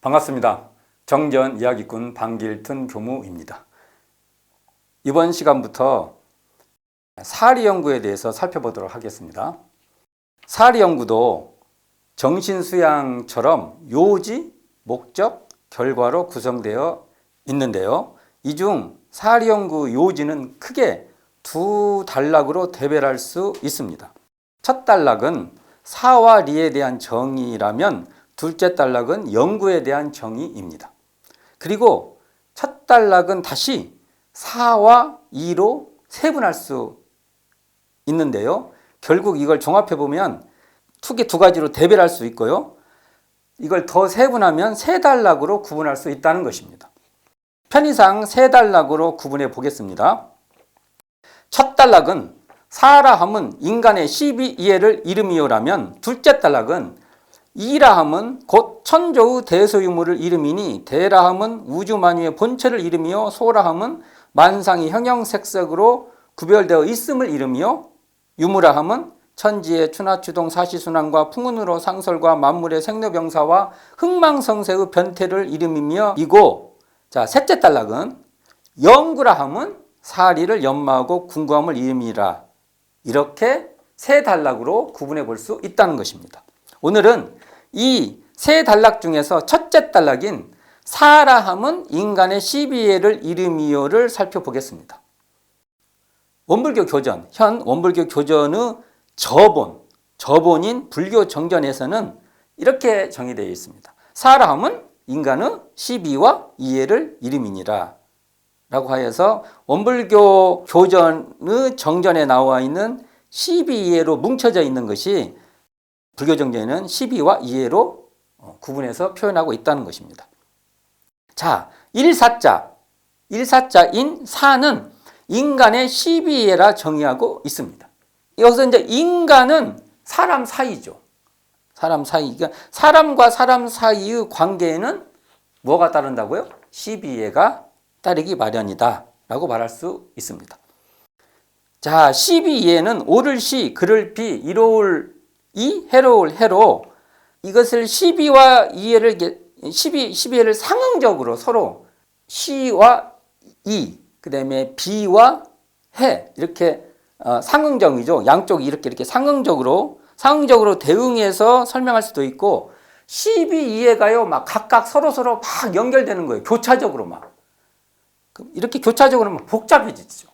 반갑습니다. 정전 이야기꾼 방길튼 교무입니다. 이번 시간부터 사리 연구에 대해서 살펴보도록 하겠습니다. 사리 연구도 정신수양처럼 요지, 목적, 결과로 구성되어 있는데요. 이 중 사리 연구 요지는 크게 두 단락으로 대별할 수 있습니다. 첫 단락은 사와 리에 대한 정의라면 둘째 단락은 연구에 대한 정의입니다. 그리고 첫 단락은 다시 사와 이로 세분할 수 있는데요. 결국 이걸 종합해보면 크게 두 가지로 대별할 수 있고요. 이걸 더 세분하면 세 단락으로 구분할 수 있다는 것입니다. 편의상 세 단락으로 구분해 보겠습니다. 첫 단락은 사라 함은 인간의 12이해를 이름이요라면 둘째 단락은 이라 함은 곧 천조의 대소유물을 이름이니 대라 함은 우주만유의 본체를 이름이요 소라 함은 만상이 형형색색으로 구별되어 있음을 이름이요 유무라 함은 천지의 추나추동 사시순환과 풍운으로 상설과 만물의 생로병사와 흥망성쇠의 변태를 이름이며 이고 자 셋째 단락은 영구라 함은 사리를 연마하고 궁구함을 이름이라 이렇게 세 단락으로 구분해 볼 수 있다는 것입니다. 오늘은 이 세 단락 중에서 첫째 단락인 사라함은 인간의 12해를 이름이요를 살펴보겠습니다. 원불교 교전, 현 원불교 교전의 저본인 불교 정전에서는 이렇게 정의되어 있습니다. 사라함은 인간의 12와 이해를 이름이니라 라고 하여서 원불교 교전의 정전에 나와 있는 12이해로 뭉쳐져 있는 것이 불교 정전에는 12와 이해로 구분해서 표현하고 있다는 것입니다. 자, 일사자인 사는 인간의 12이해라 정의하고 있습니다. 여기서 이제 인간은 사람 사이죠. 사람 사이. 그러니까 사람과 사람 사이의 관계에는 뭐가 따른다고요? 12이해가 따르기 마련이다 라고 말할 수 있습니다. 자, 12이해는 오를 시, 그를 비, 이로울 이, 해로울 해로 이것을 12와 이해를 12해를 상응적으로 서로 시와 이, 그 다음에 비와 해 이렇게 상응적이죠. 양쪽이 이렇게 상응적으로 대응해서 설명할 수도 있고 12이해가요 막 각각 서로 막 연결되는 거예요. 교차적으로 막 이렇게 교차적으로 막 복잡해지죠.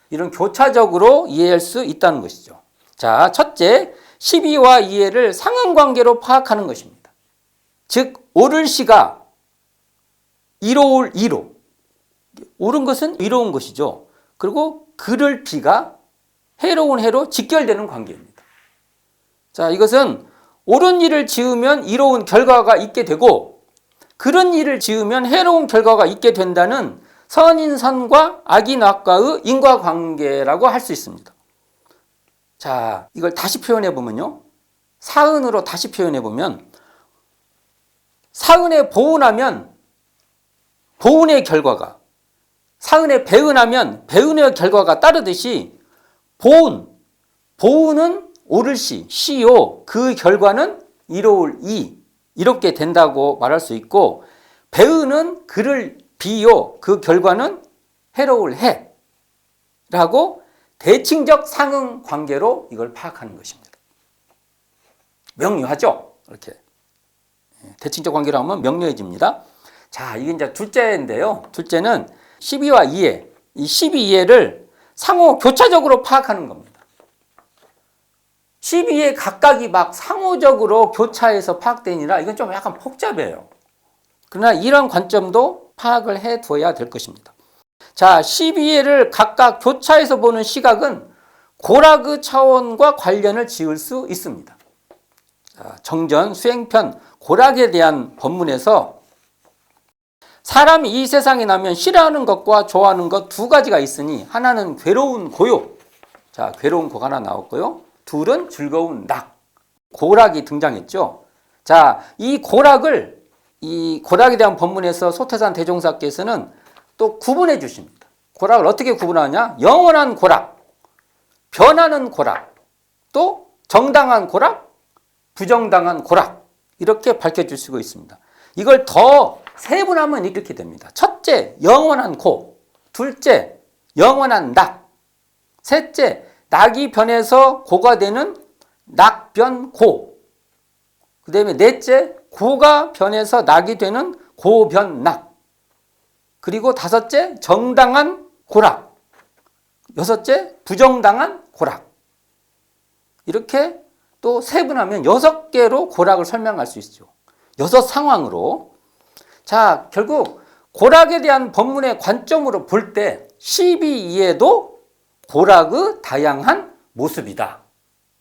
이런 교차적으로 이해할 수 있다는 것이죠. 자, 첫째 12와 이해를 상응관계로 파악하는 것입니다. 즉 오를 시가 이로울 이로 옳은 것은 이로운 것이죠. 그리고 그를 비가 해로운 해로 직결되는 관계입니다. 자, 이것은 옳은 일을 지으면 이로운 결과가 있게 되고 그런 일을 지으면 해로운 결과가 있게 된다는 선인 선과 악인 악과의 인과관계라고 할 수 있습니다. 자, 이걸 다시 표현해 보면요. 사은으로 다시 표현해 보면 사은에 보은하면 보은의 결과가 사은에 배은하면 배은의 결과가 따르듯이 보은은 오를 시요 그 결과는 이로울 이렇게 된다고 말할 수 있고 배은은 그를 비요 그 결과는 해로울 해라고 대칭적 상응 관계로 이걸 파악하는 것입니다. 명료하죠? 이렇게 대칭적 관계로 하면 명료해집니다. 자, 이게 이제 둘째인데요. 둘째는 12와 이해, 이 12이해를 상호 교차적으로 파악하는 겁니다. 12이해 각각이 막 상호적으로 교차해서 파악되니라 이건 좀 약간 복잡해요. 그러나 이런 관점도 파악을 해둬야 될 것입니다. 자, 12이해를 각각 교차해서 보는 시각은 고락의 차원과 관련을 지을 수 있습니다. 자, 정전 수행편 고락에 대한 법문에서 사람이 이 세상에 나면 싫어하는 것과 좋아하는 것 두 가지가 있으니 하나는 괴로운 고요. 자, 괴로운 고가 하나 나왔고요. 둘은 즐거운 낙. 고락이 등장했죠. 자, 이 고락에 대한 법문에서 소태산 대종사께서는 또 구분해 주십니다. 고락을 어떻게 구분하냐? 영원한 고락, 변하는 고락, 또 정당한 고락, 부정당한 고락 이렇게 밝혀줄 수가 있습니다. 이걸 더 세분하면 이렇게 됩니다. 첫째, 영원한 고. 둘째, 영원한 낙. 셋째, 낙이 변해서 고가 되는 낙변고. 그 다음에 넷째, 고가 변해서 낙이 되는 고변낙. 그리고 다섯째, 정당한 고락. 여섯째, 부정당한 고락. 이렇게 또 세분하면 6개로 고락을 설명할 수 있죠. 6 상황으로. 자, 결국 고락에 대한 법문의 관점으로 볼 때 12이에도 고락의 다양한 모습이다.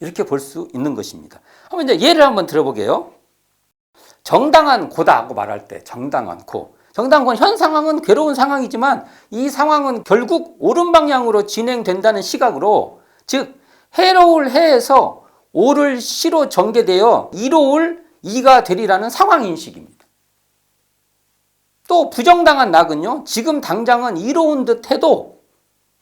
이렇게 볼 수 있는 것입니다. 한번 이제 예를 한번 들어보게요. 정당한 고다고 말할 때 정당한 고. 정당한 고는 현 상황은 괴로운 상황이지만 이 상황은 결국 옳은 방향으로 진행된다는 시각으로, 즉 해로울 해에서 오를 시로 전개되어 이로울 이가 되리라는 상황인식입니다. 또 부정당한 낙은요, 지금 당장은 이로운 듯 해도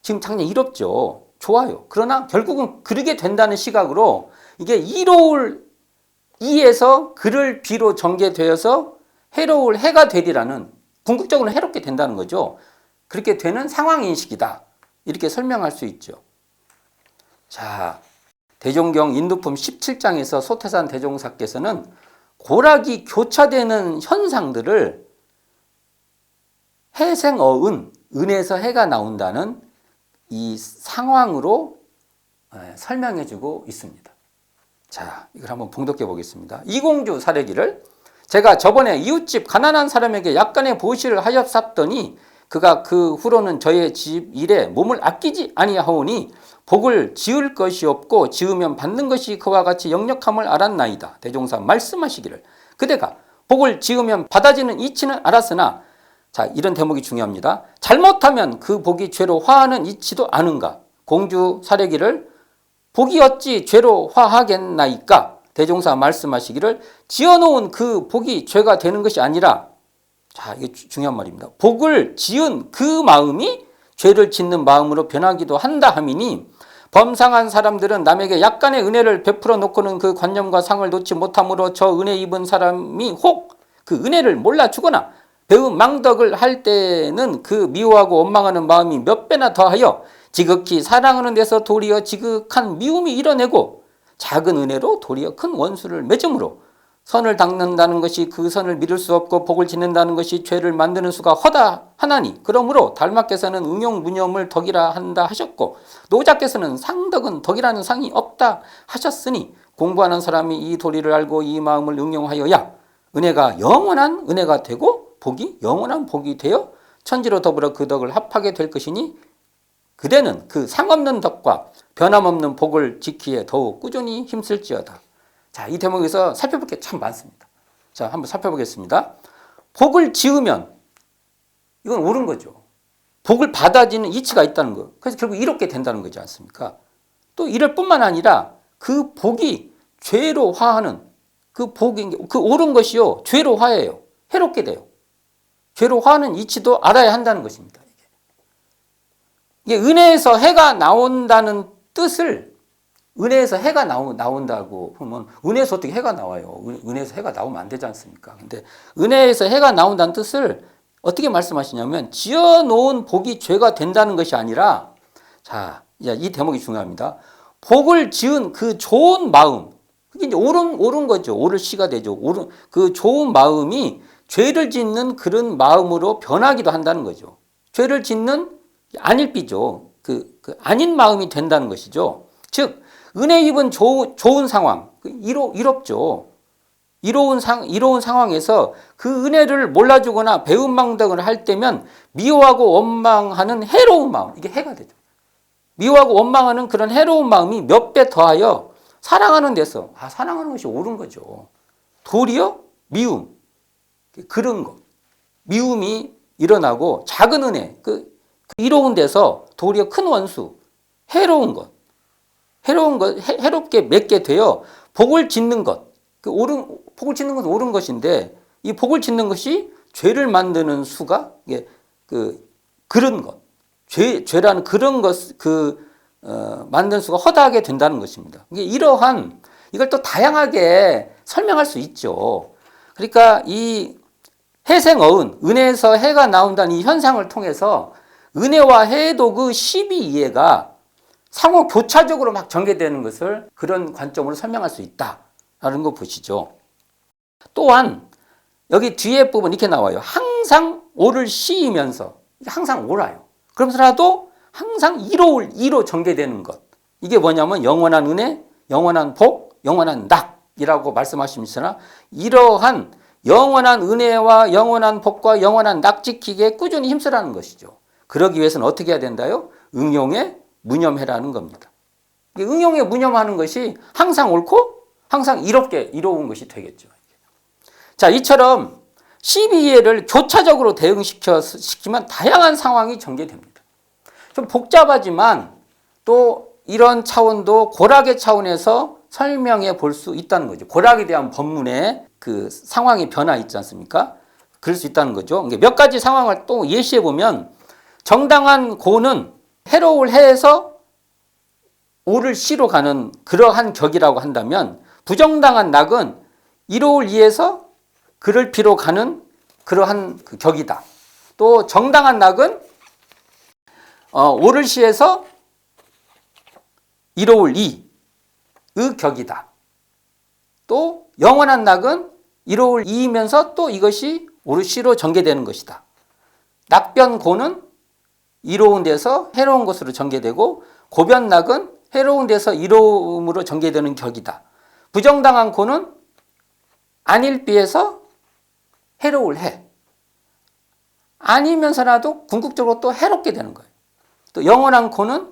지금 당장 이롭죠. 좋아요. 그러나 결국은 그르게 된다는 시각으로 이게 이로울 이에서 그를 비로 전개되어서 해로울 해가 되리라는, 궁극적으로 해롭게 된다는 거죠. 그렇게 되는 상황인식이다. 이렇게 설명할 수 있죠. 자, 대종경 인두품 17장에서 소태산 대종사께서는 고락이 교차되는 현상들을 해생어은, 은에서 해가 나온다는 이 상황으로 설명해 주고 있습니다. 자, 이걸 한번 봉독해 보겠습니다. 이공주 사례기를 제가 저번에 이웃집 가난한 사람에게 약간의 보시를 하였사더니 그가 그 후로는 저의 집 일에 몸을 아끼지 아니하오니 복을 지을 것이 없고 지으면 받는 것이 그와 같이 역력함을 알았나이다. 대종사 말씀하시기를 그대가 복을 지으면 받아지는 이치는 알았으나, 자, 이런 대목이 중요합니다. 잘못하면 그 복이 죄로 화하는 이치도 아는가. 공주 사례기를 복이 어찌 죄로 화하겠나이까. 대종사 말씀하시기를 지어놓은 그 복이 죄가 되는 것이 아니라, 자, 이게 중요한 말입니다. 복을 지은 그 마음이 죄를 짓는 마음으로 변하기도 한다 하미니, 범상한 사람들은 남에게 약간의 은혜를 베풀어 놓고는 그 관념과 상을 놓지 못함으로 저 은혜 입은 사람이 혹 그 은혜를 몰라주거나 배운 망덕을 할 때는 그 미워하고 원망하는 마음이 몇 배나 더하여 지극히 사랑하는 데서 도리어 지극한 미움이 일어내고 작은 은혜로 도리어 큰 원수를 맺음으로 선을 닦는다는 것이 그 선을 미룰 수 없고 복을 짓는다는 것이 죄를 만드는 수가 허다하나니, 그러므로 달마께서는 응용무념을 덕이라 한다 하셨고 노자께서는 상덕은 덕이라는 상이 없다 하셨으니, 공부하는 사람이 이 도리를 알고 이 마음을 응용하여야 은혜가 영원한 은혜가 되고 복이 영원한 복이 되어 천지로 더불어 그 덕을 합하게 될 것이니, 그대는 그 상없는 덕과 변함없는 복을 지키에 더욱 꾸준히 힘쓸지어다. 자, 이 대목에서 살펴볼 게 참 많습니다. 자, 한번 살펴보겠습니다. 복을 지으면 이건 옳은 거죠. 복을 받아지는 이치가 있다는 거. 그래서 결국 이롭게 된다는 거지 않습니까? 또 이럴 뿐만 아니라 그 복이 죄로 화하는 그 복이, 그 옳은 것이요, 죄로 화해요. 해롭게 돼요. 죄로 화하는 이치도 알아야 한다는 것입니다. 이게 은혜에서 해가 나온다는 뜻을, 은혜에서 해가 나온다고 하면 은혜에서 어떻게 해가 나와요? 은혜에서 해가 나오면 안 되지 않습니까? 근데 은혜에서 해가 나온다는 뜻을 어떻게 말씀하시냐면 지어놓은 복이 죄가 된다는 것이 아니라, 자, 이 대목이 중요합니다. 복을 지은 그 좋은 마음, 그게 이제 옳은 거죠. 옳을 시가 되죠. 그 좋은 마음이 죄를 짓는 그런 마음으로 변하기도 한다는 거죠. 죄를 짓는 안일비죠. 그 아닌 마음이 된다는 것이죠. 즉 은혜 입은 좋은 상황, 이롭죠. 이로운 상황에서 그 은혜를 몰라주거나 배은망덕을 할 때면 미워하고 원망하는 해로운 마음, 이게 해가 되죠. 미워하고 원망하는 그런 해로운 마음이 몇 배 더하여 사랑하는 데서, 사랑하는 것이 옳은 거죠. 도리어 미움, 그런 것, 미움이 일어나고 작은 은혜, 그 이로운 데서 도리어 큰 원수, 해로운 것, 해롭게 맺게 되어 복을 짓는 것, 복을 짓는 것은 옳은 것인데 이 복을 짓는 것이 죄를 만드는 수가 그런 것, 죄라는 그런 것, 만드는 수가 허다하게 된다는 것입니다. 이걸 또 다양하게 설명할 수 있죠. 그러니까 이 해생어은, 은혜에서 해가 나온다는 이 현상을 통해서 은혜와 해도 그 12이해가 상호 교차적으로 막 전개되는 것을 그런 관점으로 설명할 수 있다라는 거 보시죠. 또한 여기 뒤에 부분 이렇게 나와요. 항상 오를 시이면서, 항상 오라요. 그러면서라도 항상 이로울 이로 전개되는 것. 이게 뭐냐면 영원한 은혜, 영원한 복, 영원한 낙이라고 말씀하시면서 이러한 영원한 은혜와 영원한 복과 영원한 낙 지키기에 꾸준히 힘쓰라는 것이죠. 그러기 위해서는 어떻게 해야 된다요? 응용에 무념해라는 겁니다. 응용에 무념하는 것이 항상 옳고 항상 이로운 것이 되겠죠. 자, 이처럼 12예를 교차적으로 대응시키면 다양한 상황이 전개됩니다. 좀 복잡하지만 또 이런 차원도 고락의 차원에서 설명해 볼 수 있다는 거죠. 고락에 대한 법문의 그 상황의 변화 있지 않습니까? 그럴 수 있다는 거죠. 몇 가지 상황을 또 예시해 보면 정당한 고는 해로울 해에서 오를 시로 가는 그러한 격이라고 한다면 부정당한 낙은 이로울 이에서 그를 피로 가는 그러한 그 격이다. 또 정당한 낙은 오를 시에서 이로울 이의 격이다. 또 영원한 낙은 이로울 이이면서 또 이것이 오를 시로 전개되는 것이다. 낙변고는 이로운 데서 해로운 것으로 전개되고 고변낙은 해로운 데서 이로움으로 전개되는 격이다. 부정당한 고는 안일비에서 해로울 해. 아니면서라도 궁극적으로 또 해롭게 되는 거예요. 또 영원한 고는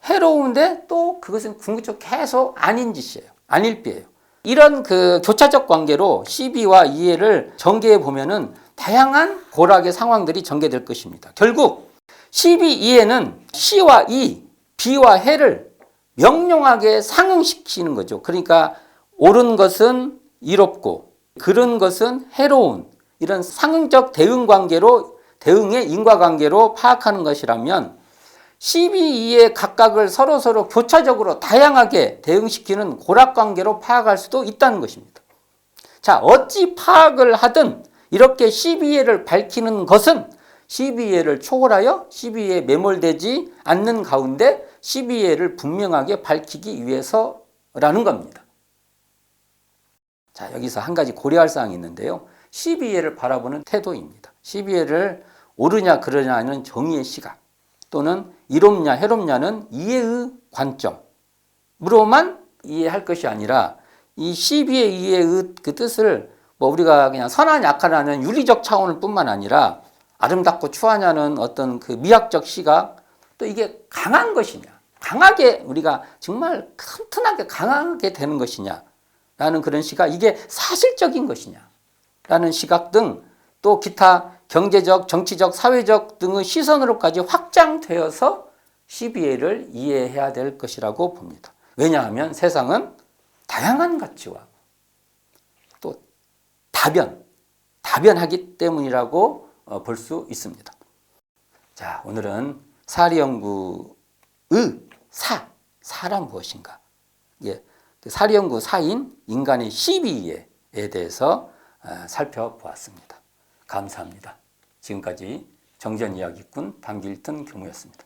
해로운데 또 그것은 궁극적으로 계속 아닌 짓이에요. 안일비예요. 이런 그 교차적 관계로 시비와 이해를 전개해 보면은 다양한 고락의 상황들이 전개될 것입니다. 결국 시비 이해는 시와 이, 비와 해를 명료하게 상응시키는 거죠. 그러니까 옳은 것은 이롭고 그른 것은 해로운 이런 상응적 대응 관계로 대응의 인과관계로 파악하는 것이라면 12의 각각을 서로 교차적으로 다양하게 대응시키는 고락관계로 파악할 수도 있다는 것입니다. 자, 어찌 파악을 하든 이렇게 12예를 밝히는 것은 12예를 초월하여 12예에 매몰되지 않는 가운데 12예를 분명하게 밝히기 위해서라는 겁니다. 자, 여기서 한 가지 고려할 사항이 있는데요. 12예를 바라보는 태도입니다. 12예를 옳으냐 그러냐는 정의의 시각 또는 이롭냐 해롭냐는 이해의 관점으로만 이해할 것이 아니라 이 12의 이해의 그 뜻을 뭐 우리가 그냥 선한 약하라는 윤리적 차원을 뿐만 아니라 아름답고 추하냐는 어떤 그 미학적 시각 또 이게 강한 것이냐 강하게 우리가 정말 튼튼하게 강하게 되는 것이냐 라는 그런 시각 이게 사실적인 것이냐 라는 시각 등 또 기타 경제적, 정치적, 사회적 등의 시선으로까지 확장되어서 12예를 이해해야 될 것이라고 봅니다. 왜냐하면 세상은 다양한 가치와 또 다변하기 때문이라고 볼 수 있습니다. 자, 오늘은 사리연구의 사란 무엇인가? 예, 사리연구 사인 인간의 12예에 대해서 살펴보았습니다. 감사합니다. 지금까지 정전이야기꾼 방길튼 교무였습니다.